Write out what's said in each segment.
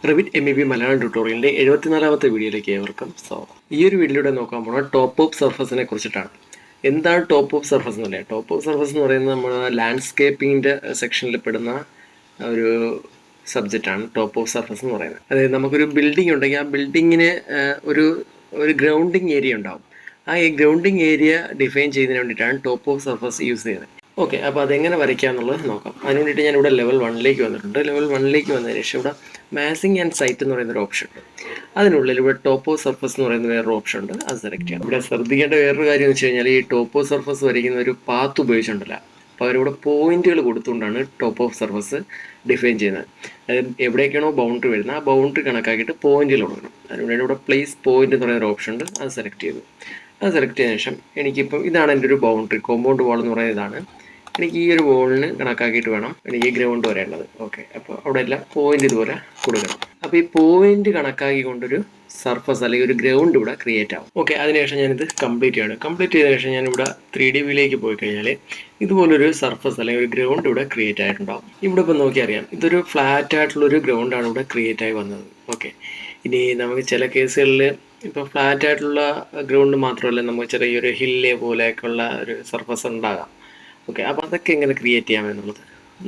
Revit MEP Malayalam ട്യൂട്ടോറിയലിൻ്റെ 74ാമത്തെ വീഡിയോയിലേക്ക് ഏവർക്കും സ്വാഗതം. ഈ ഒരു വീഡിയോയിലൂടെ നോക്കാൻ പോകുന്നത് ടോപ്പ് ഓഫ് സർഫസിനെ കുറിച്ചിട്ടാണ്. എന്താണ് ടോപ്പ് ഓഫ് സർഫസ് എന്ന് പറയുക? ടോപ്പ് ഓഫ് സർഫസ് എന്ന് പറയുന്നത് നമ്മൾ ലാൻഡ്സ്കേപ്പിങ്ങിൻ്റെ സെക്ഷനിൽ പെടുന്ന ഒരു സബ്ജക്റ്റാണ് ടോപ്പ് ഓഫ് സർഫസ് എന്ന് പറയുന്നത്. അതായത് നമുക്കൊരു ബിൽഡിംഗ് ഉണ്ടെങ്കിൽ ആ ബിൽഡിങ്ങിന് ഒരു ഗ്രൗണ്ടിങ് ഏരിയ ഉണ്ടാവും. ആ ഗ്രൗണ്ടിങ് ഏരിയ ഡിഫൈൻ ചെയ്യുന്നതിന് വേണ്ടിയിട്ടാണ് ടോപ്പ് ഓഫ് സർഫസ് യൂസ് ചെയ്യുന്നത്. ഓക്കെ, അപ്പോൾ അതെങ്ങനെ വരയ്ക്കുക എന്നുള്ളത് നോക്കാം. അതിന് വേണ്ടിയിട്ട് ഞാനിവിടെ ലെവൽ 1ലേക്ക് വന്നിട്ടുണ്ട്. ലെവൽ 1ലേക്ക് വന്നതിന് ശേഷം ഇവിടെ മാസിങ് ആൻഡ് സൈറ്റ് എന്ന് പറയുന്നൊരു ഓപ്ഷൻ ഉണ്ട്. അതിനുള്ളിൽ ഇവിടെ ടോപ്പ് ഓഫ് സർഫസ് എന്ന് പറയുന്ന വേറൊരു ഓപ്ഷൻ ഉണ്ട്, അത് സെലക്ട് ചെയ്യാം. ഇവിടെ ശ്രദ്ധിക്കേണ്ട വേറൊരു കാര്യം എന്ന് വെച്ച് കഴിഞ്ഞാൽ ഈ ടോപ്പ് ഓഫ് സർഫസ് വരയ്ക്കുന്ന ഒരു പാത്ത് ഉപയോഗിച്ചിട്ടുണ്ടല്ല. അപ്പോൾ അവരിവിടെ പോയിന്റുകൾ കൊടുത്തുകൊണ്ടാണ് ടോപ്പ് ഓഫ് സർഫസ് ഡിഫൈൻ ചെയ്യുന്നത്. അതായത് എവിടേക്കാണോ ബൗണ്ടറി വരുന്നത് ആ ബൗണ്ടറി കണക്കാക്കിയിട്ട് പോയിന്റുകൾ കൊടുക്കണം. അതിനുവേണ്ടി ഇവിടെ പ്ലേസ് പോയിന്റ് എന്ന് പറയുന്ന ഒരു ഓപ്ഷൻ ഉണ്ട്, അത് സെലക്ട് ചെയ്തു. അത് സെലക്ട് ചെയ്തതിനു ശേഷം എനിക്കിപ്പം ഇതാണ് എൻ്റെ ഒരു ബൗണ്ടറി, കോമ്പൗണ്ട് വാൾ എന്ന് പറയുന്നത് ഇതാണ്. എനിക്ക് ഈ ഒരു വോളിന് കണക്കാക്കിയിട്ട് വേണം എനിക്ക് ഗ്രൗണ്ട് വരേണ്ടത്. ഓക്കെ, അപ്പോൾ അവിടെ എല്ലാം പോയിന്റ് ഇതുപോലെ കൊടുക്കണം. അപ്പോൾ ഈ പോയിന്റ് കണക്കാക്കിക്കൊണ്ടൊരു സർഫസ് അല്ലെങ്കിൽ ഒരു ഗ്രൗണ്ട് ഇവിടെ ക്രിയേറ്റ് ആവും. ഓക്കെ, അതിനുശേഷം ഞാനിത് കംപ്ലീറ്റ് ചെയ്യണം. കംപ്ലീറ്റ് ചെയ്തതിനു ശേഷം ഞാനിവിടെ 3D വ്യൂയിലേക്ക് പോയി കഴിഞ്ഞാൽ ഇതുപോലൊരു സർഫസ് അല്ലെങ്കിൽ ഒരു ഗ്രൗണ്ട് ഇവിടെ ക്രിയേറ്റ് ആയിട്ടുണ്ടാവും. ഇവിടെ ഇപ്പോൾ നോക്കി അറിയാം, ഇതൊരു ഫ്ലാറ്റ് ആയിട്ടുള്ളൊരു ഗ്രൗണ്ടാണ് ഇവിടെ ക്രിയേറ്റ് ആയി വന്നത്. ഓക്കെ, ഇനി നമുക്ക് ചില കേസുകളിൽ ഇപ്പോൾ ഫ്ലാറ്റ് ആയിട്ടുള്ള ഗ്രൗണ്ട് മാത്രമല്ല, നമുക്ക് ചെറിയൊരു ഹില്ല് പോലെയൊക്കെയുള്ള ഒരു സർഫസ് ഉണ്ടാകാം. ഓക്കെ, അപ്പോൾ അതൊക്കെ എങ്ങനെ ക്രിയേറ്റ് ചെയ്യാമെന്നുള്ളത്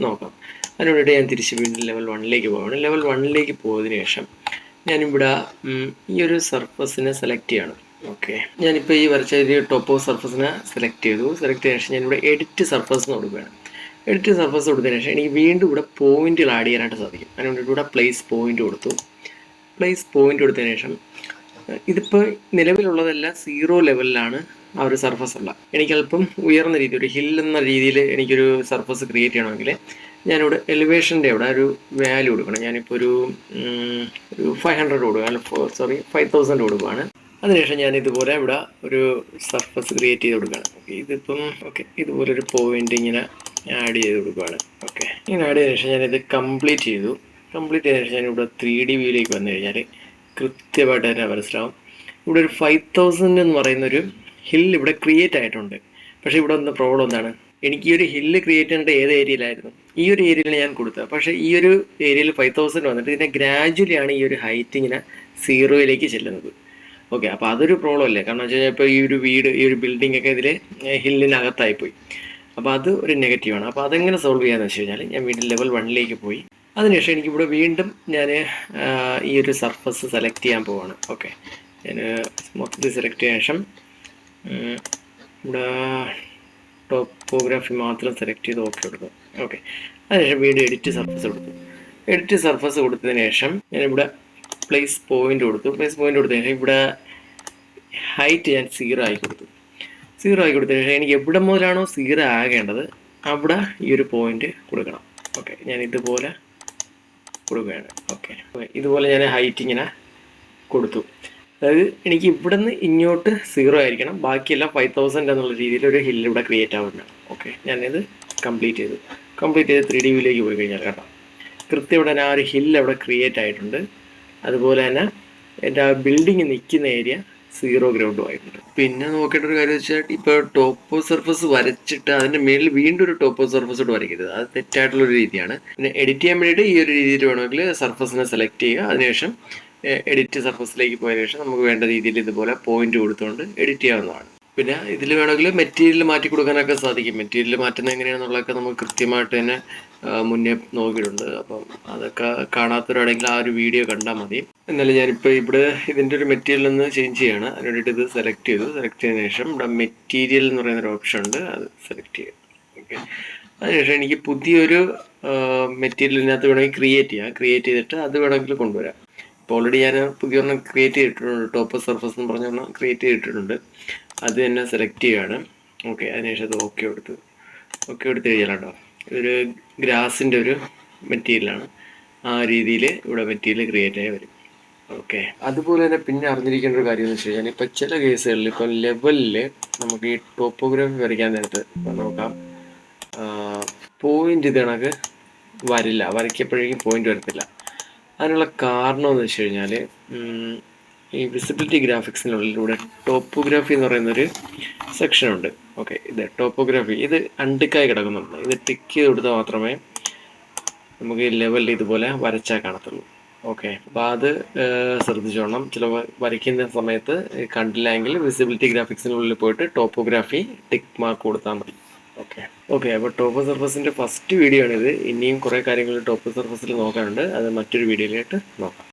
നോക്കാം. അതിന് വേണ്ടിയിട്ട് ഞാൻ തിരിച്ച് വീണ്ടും ലെവൽ 1ലേക്ക് പോവുകയാണ്. ലെവൽ 1ലേക്ക് പോയതിനു ശേഷം ഞാനിവിടെ ഈ ഒരു സർഫസിനെ സെലക്ട് ചെയ്യണം. ഓക്കെ, ഞാനിപ്പോൾ ഈ വരച്ച ഒരു ടോപ്പ് ഓഫ് സർഫസിനെ സെലക്ട് ചെയ്തു. സെലക്ട് ചെയ്തതിനു ശേഷം ഞാനിവിടെ എഡിറ്റ് സർഫസ് എന്ന് കൊടുക്കുകയാണ്. എഡിറ്റ് സർഫസ് കൊടുത്തതിന് ശേഷം എനിക്ക് വീണ്ടും ഇവിടെ പോയിന്റുകൾ ആഡ് ചെയ്യാനായിട്ട് സാധിക്കും. അതിന് വേണ്ടിയിട്ട് ഇവിടെ പ്ലേസ് പോയിന്റ് കൊടുത്തു. പ്ലേസ് പോയിന്റ് കൊടുത്തതിന് ശേഷം ഇതിപ്പോൾ നിലവിലുള്ളതെല്ലാം 0 ലെവലിലാണ് ആ ഒരു സർഫസ് ഉള്ള. എനിക്കല്പം ഉയർന്ന രീതി, ഒരു ഹിൽ എന്ന രീതിയിൽ എനിക്കൊരു സർഫസ് ക്രിയേറ്റ് ചെയ്യണമെങ്കിൽ ഞാനിവിടെ എലിവേഷൻ്റെ അവിടെ ഒരു വാല്യൂ കൊടുക്കണം. ഞാനിപ്പോൾ ഒരു 500 കൊടുക്കുക, 5000 കൊടുക്കുകയാണ്. അതിനുശേഷം ഞാൻ ഇതുപോലെ ഇവിടെ ഒരു സർഫസ് ക്രിയേറ്റ് ചെയ്ത് കൊടുക്കുകയാണ്. ഇതിപ്പം ഓക്കെ, ഇതുപോലെ ഒരു പോയിന്റ് ഇങ്ങനെ ആഡ് ചെയ്ത് കൊടുക്കുകയാണ്. ഓക്കെ, ഇങ്ങനെ ആഡ് ചെയ്തതിനു ശേഷം ഞാനിത് കംപ്ലീറ്റ് ചെയ്തു. കംപ്ലീറ്റ് ചെയ്തതിനു ശേഷം ഞാനിവിടെ 3D വ്യൂയിലേക്ക് വന്നു കഴിഞ്ഞാൽ കൃത്യമായിട്ട് തന്നെ മനസ്സിലാവും. ഇവിടെ ഒരു 5000 എന്ന് പറയുന്നൊരു ഹില്ല് ഇവിടെ ക്രിയേറ്റ് ആയിട്ടുണ്ട്. പക്ഷേ ഇവിടെ വന്ന പ്രോബ്ലം എന്താണ്? എനിക്ക് ഈ ഒരു ഹില്ല് ക്രിയേറ്റ് ചെയ്യേണ്ട ഏത് ഏരിയയിലായിരുന്നു? ഈ ഒരു ഏരിയയിൽ ഞാൻ കൊടുത്തത്. പക്ഷേ ഈ ഒരു ഏരിയയിൽ 5000 വന്നിട്ട് ഇതിനെ ഗ്രാജുവലി ആണ് ഈ ഒരു ഹൈറ്റ് ഇങ്ങനെ 0യിലേക്ക് ചെല്ലുന്നത്. ഓക്കെ, അപ്പോൾ അതൊരു പ്രോബ്ലം അല്ലേ? കാരണം വെച്ച് കഴിഞ്ഞാൽ ഇപ്പോൾ ഈ ഒരു വീട്, ഈ ഒരു ബിൽഡിംഗ് ഒക്കെ ഇതിൽ ഹില്ലിനകത്തായിപ്പോയി. അപ്പോൾ അത് ഒരു നെഗറ്റീവാണ്. അപ്പോൾ അതെങ്ങനെ സോൾവ് ചെയ്യാമെന്ന് വെച്ച് കഴിഞ്ഞാൽ ഞാൻ വീണ്ടും ലെവൽ 1ലേക്ക് പോയി. അതിനുശേഷം എനിക്കിവിടെ വീണ്ടും ഞാൻ ഈ ഒരു സർഫസ് സെലക്ട് ചെയ്യാൻ പോവാണ്. ഓക്കെ, ഞാൻ മൊത്തത്തിൽ സെലക്ട് ചെയ്ത ശേഷം ഇവിടെ ടോപ്പോഗ്രാഫി മാത്രം സെലക്ട് ചെയ്ത് ഓക്കെ കൊടുക്കും. ഓക്കെ, അതിനുശേഷം വീണ്ടും എഡിറ്റ് സർഫസ് കൊടുത്തു. എഡിറ്റ് സർഫസ് കൊടുത്തതിന് ശേഷം ഞാനിവിടെ പ്ലേസ് പോയിന്റ് കൊടുത്തു. പ്ലേസ് പോയിന്റ് കൊടുത്തതിന് ശേഷം ഇവിടെ ഹൈറ്റ് ഞാൻ 0 ആയി കൊടുത്തു. 0 ആയി കൊടുത്തതിന് ശേഷം എനിക്ക് എവിടെ മുതലാണോ 0 ആകേണ്ടത് അവിടെ ഈ ഒരു പോയിന്റ് കൊടുക്കണം. ഓക്കെ, ഞാൻ ഇതുപോലെ കൊടുക്കുകയാണ്. ഓക്കെ, ഇതുപോലെ ഞാൻ ഹൈറ്റ് ഇങ്ങനെ കൊടുത്തു. അതായത് എനിക്ക് ഇവിടെ നിന്ന് ഇങ്ങോട്ട് 0 ആയിരിക്കണം, ബാക്കിയെല്ലാം 5000 എന്നുള്ള രീതിയിൽ ഒരു ഹില്ല് ഇവിടെ ക്രിയേറ്റ് ആവുന്നതാണ്. ഓക്കെ, ഞാനിത് കംപ്ലീറ്റ് ചെയ്തു. കംപ്ലീറ്റ് ചെയ്ത് 3D വ്യൂയിലേക്ക് പോയി കഴിഞ്ഞാൽ കേട്ടോ, കൃത്യം ഇവിടെ തന്നെ ആ ഒരു ഹില്ല് അവിടെ ക്രിയേറ്റ് ആയിട്ടുണ്ട്. അതുപോലെ തന്നെ എൻ്റെ ആ ബിൽഡിങ് നിൽക്കുന്ന ഏരിയ 0 ഗ്രൗണ്ടും ആയിട്ടുണ്ട്. പിന്നെ നോക്കേണ്ട ഒരു കാര്യം വെച്ചാൽ ഇപ്പോൾ ടോപ്പ് സർഫസ് വരച്ചിട്ട് അതിൻ്റെ മേളിൽ വീണ്ടും ഒരു ടോപ്പ് സർഫസോട് വരയ്ക്കരുത്, അത് തെറ്റായിട്ടുള്ളൊരു രീതിയാണ്. പിന്നെ എഡിറ്റ് ചെയ്യാൻ വേണ്ടിയിട്ട് ഈ ഒരു രീതിയിൽ വേണമെങ്കിൽ സർഫസിനെ സെലക്ട് ചെയ്യുക. അതിനുശേഷം എഡിറ്റ് സർഫസിലേക്ക് പോയതിനു ശേഷം നമുക്ക് വേണ്ട രീതിയിൽ ഇതുപോലെ പോയിന്റ് കൊടുത്തുകൊണ്ട് എഡിറ്റ് ചെയ്യാവുന്നതാണ്. പിന്നെ ഇതിൽ വേണമെങ്കിൽ മെറ്റീരിയൽ മാറ്റി കൊടുക്കാനൊക്കെ സാധിക്കും. മെറ്റീരിയൽ മാറ്റുന്നത് എങ്ങനെയാണെന്നുള്ളതൊക്കെ നമുക്ക് കൃത്യമായിട്ട് തന്നെ മുന്നേ നോക്കിയിട്ടുണ്ട്. അപ്പം അതൊക്കെ കാണാത്തവരാണെങ്കിൽ ആ ഒരു വീഡിയോ കണ്ടാൽ മതി. എന്നാലും ഞാനിപ്പോൾ ഇവിടെ ഇതിൻ്റെ ഒരു മെറ്റീരിയൽ ഒന്ന് ചേഞ്ച് ചെയ്യാണ്. അതിന് വേണ്ടിയിട്ട് ഇത് സെലക്ട് ചെയ്തു. സെലക്ട് ചെയ്തതിന് ശേഷം ഇവിടെ മെറ്റീരിയൽ എന്ന് പറയുന്നൊരു ഓപ്ഷൻ ഉണ്ട്, അത് സെലക്ട് ചെയ്യുക. ഓക്കെ, അതിനുശേഷം എനിക്ക് പുതിയൊരു മെറ്റീരിയലിനകത്ത് വേണമെങ്കിൽ ക്രിയേറ്റ് ചെയ്യാം. ക്രിയേറ്റ് ചെയ്തിട്ട് അത് വേണമെങ്കിൽ കൊണ്ടുവരാം. ഇപ്പോൾ ഓൾറെഡി ഞാൻ പുതിയൊരെണ്ണം ക്രിയേറ്റ് ചെയ്തിട്ടുണ്ട്, ടോപ്പ് സർഫസ് എന്ന് പറഞ്ഞൊരെണ്ണം ക്രിയേറ്റ് ചെയ്തിട്ടുണ്ട്. അത് തന്നെ സെലക്ട് ചെയ്യുകയാണ്. ഓക്കെ, അതിനുശേഷം അത് ഓക്കെ കൊടുത്ത് കഴിഞ്ഞാൽ കേട്ടോ, ഇതൊരു ഗ്രാസിൻ്റെ ഒരു മെറ്റീരിയലാണ്. ആ രീതിയിൽ ഇവിടെ മെറ്റീരിയൽ ക്രിയേറ്റ് ആയി വരും. ഓക്കെ, അതുപോലെ തന്നെ പിന്നെ അറിഞ്ഞിരിക്കേണ്ട ഒരു കാര്യം എന്ന് വെച്ച് കഴിഞ്ഞാൽ ഇപ്പോൾ ചില കേസുകളിൽ ഇപ്പോൾ ലെവലിൽ നമുക്ക് ഈ ടോപ്പോഗ്രാഫി വരയ്ക്കാൻ നേരത്ത് നോക്കാം, പോയിന്റ് ഇത് കണക്ക് വരില്ല, വരയ്ക്കപ്പോഴേക്കും പോയിന്റ് വരത്തില്ല. അതിനുള്ള കാരണം എന്ന് വെച്ച് കഴിഞ്ഞാൽ ഈ വിസിബിലിറ്റി ഗ്രാഫിക്സിനുള്ളിലൂടെ ടോപ്പോഗ്രാഫി എന്ന് പറയുന്നൊരു സെക്ഷനുണ്ട്. ഓക്കെ, ഇത് ടോപ്പോഗ്രാഫി, ഇത് അൺടിക്കായി കിടക്കുന്നുണ്ട്. ഇത് ടിക്ക് ചെയ്ത് കൊടുത്താൽ മാത്രമേ നമുക്ക് ഈ ലെവലിൽ ഇതുപോലെ വരച്ചാൽ കാണത്തുള്ളൂ. ഓക്കെ, അപ്പോൾ അത് ശ്രദ്ധിച്ചോണം. ചില വരയ്ക്കുന്ന സമയത്ത് കണ്ടില്ലെങ്കിൽ വിസിബിലിറ്റി ഗ്രാഫിക്സിനുള്ളിൽ പോയിട്ട് ടോപ്പോഗ്രാഫി ടിക്ക് മാർക്ക് കൊടുത്താൽ മതി. ഓക്കെ ഓക്കെ അപ്പോൾ ടോപ്പ് സർഫസിൻ്റെ ഫസ്റ്റ് വീഡിയോ ആണിത്. ഇനിയും കുറേ കാര്യങ്ങൾ ടോപ്പ് സർഫസിൽ നോക്കാനുണ്ട്. അത് മറ്റൊരു വീഡിയോയിലായിട്ട് നോക്കാം.